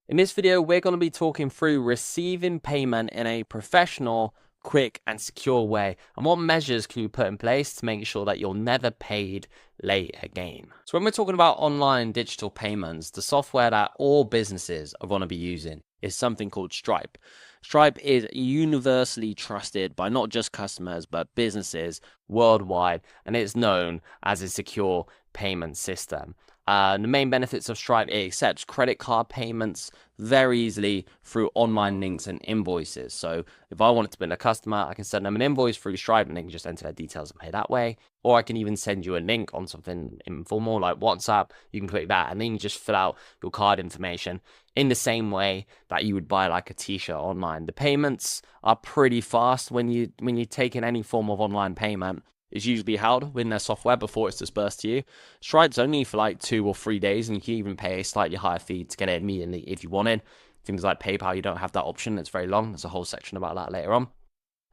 In this video, we're going to be talking through receiving payment in a professional, quick, and secure way, and what measures can you put in place to make sure that you're never paid late again. So when we're talking about online digital payments, the software that all businesses are going to be using is something called Stripe. Stripe is universally trusted by not just customers, but businesses worldwide, and it's known as a secure payment system. The main benefits of Stripe, it accepts credit card payments very easily through online links and invoices. So if I wanted to bill a customer, I can send them an invoice through Stripe and they can just enter their details and pay that way. Or I can even send you a link on something informal like WhatsApp. You can click that and then you just fill out your card information in the same way that you would buy like a t-shirt online. The payments are pretty fast when you're taking any form of online payment. It's usually held within their software before it's dispersed to you. Stripe's only for like 2 or 3 days, and you can even pay a slightly higher fee to get it immediately if you wanted. Things like PayPal, you don't have that option. It's very long. There's a whole section about that later on.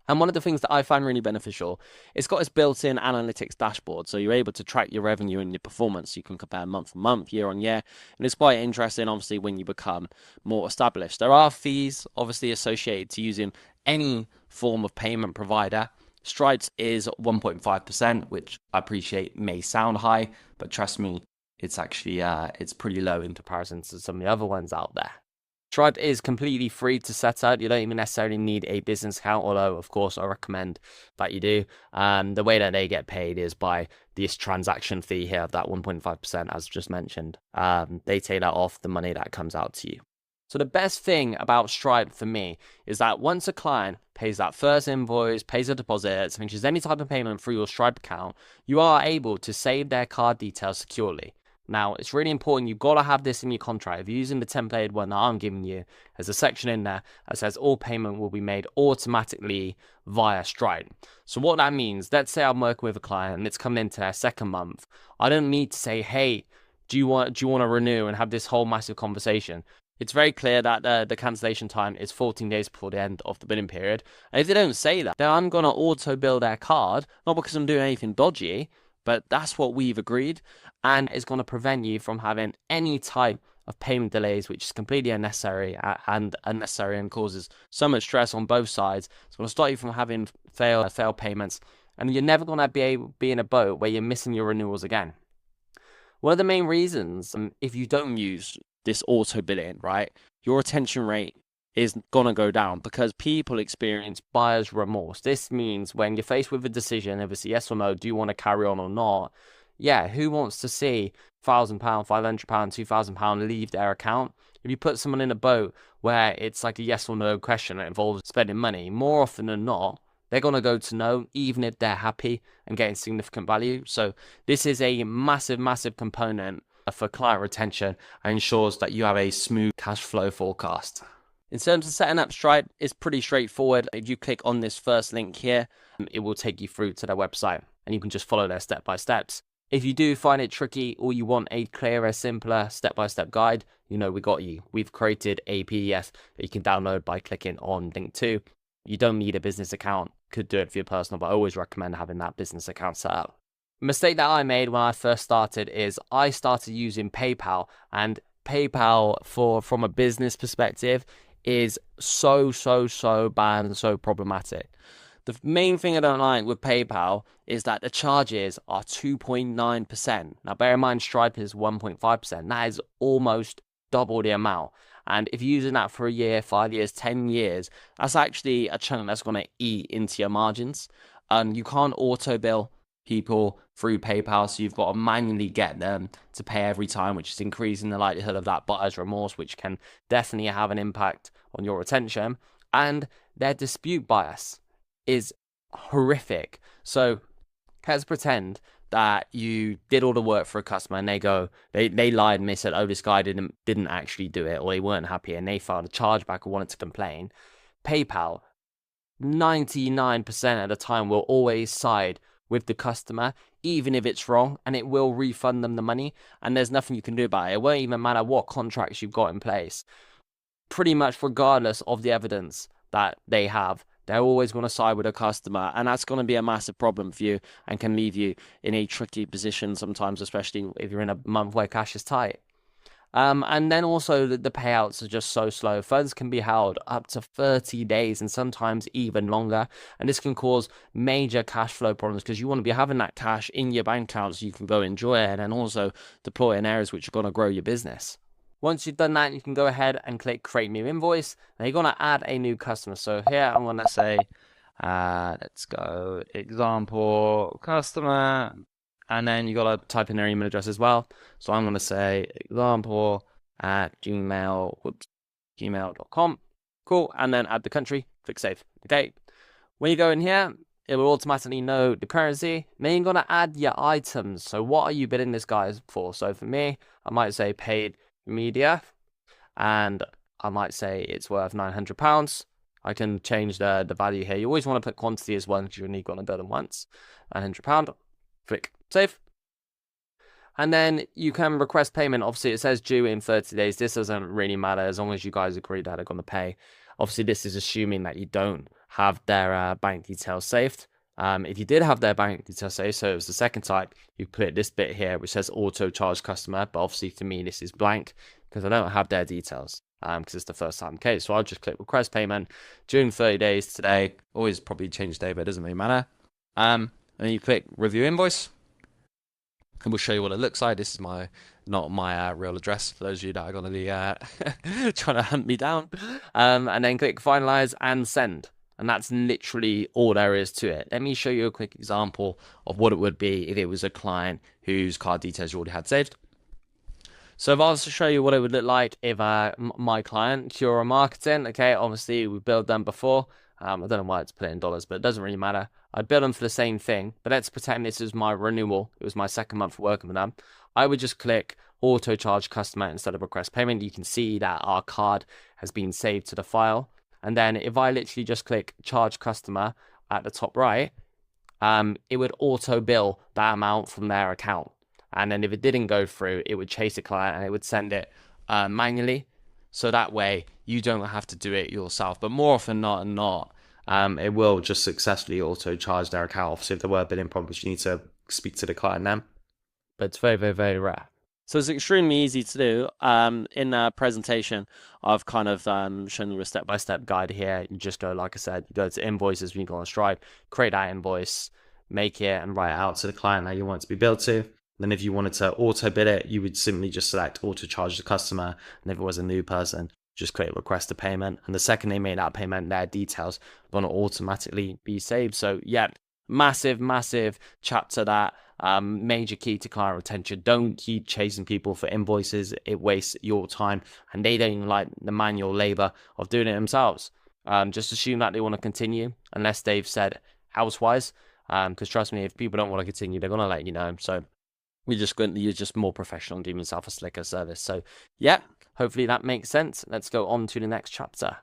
And one of the things that I find really beneficial, it's got its built-in analytics dashboard. So you're able to track your revenue and your performance. You can compare month on month, year on year. And it's quite interesting, obviously, when you become more established. There are fees, obviously, associated to using any form of payment provider. Stripe's is 1.5%, which I appreciate may sound high, but trust me, it's actually it's pretty low in comparison to some of the other ones out there. Stripe is completely free to set up. You don't even necessarily need a business account, although, of course, I recommend that you do. The way that they get paid is by this transaction fee here of that 1.5%, as just mentioned. They take that off the money that comes out to you. So the best thing about Stripe for me is that once a client pays that first invoice, pays a deposit, finishes any type of payment through your Stripe account, you are able to save their card details securely. Now, it's really important. You've got to have this in your contract. If you're using the templated one that I'm giving you, there's a section in there that says all payment will be made automatically via Stripe. So what that means, let's say I'm working with a client and it's coming into their second month. I don't need to say, hey, do you want to renew and have this whole massive conversation? It's very clear that the cancellation time is 14 days before the end of the billing period. And if they don't say that, then I'm going to auto bill their card, not because I'm doing anything dodgy, but that's what we've agreed. And it's going to prevent you from having any type of payment delays, which is completely unnecessary and causes so much stress on both sides. It's going to stop you from having failed payments. And you're never going to be in a boat where you're missing your renewals again. One of the main reasons, if you don't use this auto billing, right, your retention rate is gonna go down because people experience buyer's remorse. This means when you're faced with a decision, if it's a yes or no, do you want to carry on or not? Yeah, who wants to see £1,000, £500, £2,000 leave their account? If you put someone in a boat where it's like a yes or no question that involves spending money, more often than not, they're going to go to no, even if they're happy and getting significant value. So this is a massive, massive component for client retention and ensures that you have a smooth cash flow forecast. In terms of setting up Stripe, it's pretty straightforward. If you click on this first link here, it will take you through to their website and you can just follow their step-by-steps. If you do find it tricky or you want a clearer, simpler step-by-step guide, you know we got you. We've created a PDF that you can download by clicking on link 2. You don't need a business account. Could do it for your personal, but I always recommend having that business account set up. The mistake that I made when I first started is I started using PayPal, and PayPal from a business perspective is so bad and so problematic. The main thing I don't like with PayPal is that the charges are 2.9%. Now bear in mind Stripe is 1.5%. That is almost double the amount. And if you're using that for a year, 5 years, 10 years, that's actually a chunk that's going to eat into your margins. You can't auto bill people through PayPal, so you've got to manually get them to pay every time, which is increasing the likelihood of that buyer's remorse, which can definitely have an impact on your retention. And their dispute bias is horrific. So let's pretend that you did all the work for a customer and they lied and they said, oh, this guy didn't actually do it, or they weren't happy and they filed a chargeback or wanted to complain. PayPal 99% of the time will always side with the customer, even if it's wrong, and it will refund them the money, and there's nothing you can do about it. It won't even matter what contracts you've got in place. Pretty much regardless of the evidence that they have, they're always going to side with a customer, and that's going to be a massive problem for you and can leave you in a tricky position sometimes, especially if you're in a month where cash is tight. And then also the payouts are just so slow. Funds can be held up to 30 days and sometimes even longer. And this can cause major cash flow problems because you want to be having that cash in your bank account so you can go enjoy it and then also deploy in areas which are going to grow your business. Once you've done that, you can go ahead and click create new invoice. Now you're going to add a new customer. So here I'm going to say, let's go example customer. And then you got to type in their email address as well. So I'm going to say example at gmail.com. Cool. And then add the country, click save. Okay. When you go in here, it will automatically know the currency. Then you're going to add your items. So what are you bidding this guy for? So for me, I might say paid media. And I might say it's worth £900. I can change the value here. You always want to put quantity as well because you're only going to build them once. £900. Click save. And then you can request payment. Obviously, it says due in 30 days. This doesn't really matter as long as you guys agree that they're going to pay. Obviously, this is assuming that you don't have their bank details saved. If you did have their bank details saved, so it was the second type, you put this bit here which says auto charge customer. But obviously, for me, this is blank because I don't have their details because it's the first time case. So I'll just click request payment due in 30 days today. Always probably change day, but it doesn't really matter. And you click review invoice. And we'll show you what it looks like. This is not my real address for those of you that are going to be trying to hunt me down. And then click finalize and send. And that's literally all there is to it. Let me show you a quick example of what it would be if it was a client whose card details you already had saved. So if I was to show you what it would look like if my client, Kiora Marketing, okay, obviously we built them before. I don't know why it's put in dollars, but it doesn't really matter. I'd bill them for the same thing, but let's pretend this is my renewal. It was my second month working with them. I would just click auto charge customer instead of request payment. You can see that our card has been saved to the file. And then if I literally just click charge customer at the top right, it would auto bill that amount from their account. And then if it didn't go through, it would chase the client and it would send it manually. So that way you don't have to do it yourself. But more often than not, it will just successfully auto charge their account. Obviously, if there were billing problems, you need to speak to the client then. But it's very, very, very rare. So it's extremely easy to do. In the presentation, I've kind of shown you a step-by-step guide here. You just go, like I said, you go to invoices when you go on Stripe, create that invoice, make it and write it out to the client that you want it to be billed to. Then if you wanted to auto bid it, you would simply just select auto charge the customer. And if it was a new person, just click request a payment. And the second they made that payment, their details are going to automatically be saved. So yeah, massive, massive chapter that major key to client retention. Don't keep chasing people for invoices. It wastes your time and they don't even like the manual labor of doing it themselves. Just assume that they want to continue unless they've said elsewise. Because trust me, if people don't want to continue, they're going to let you know. So you're just more professional and giving yourself a slicker service. So yeah, hopefully that makes sense. Let's go on to the next chapter.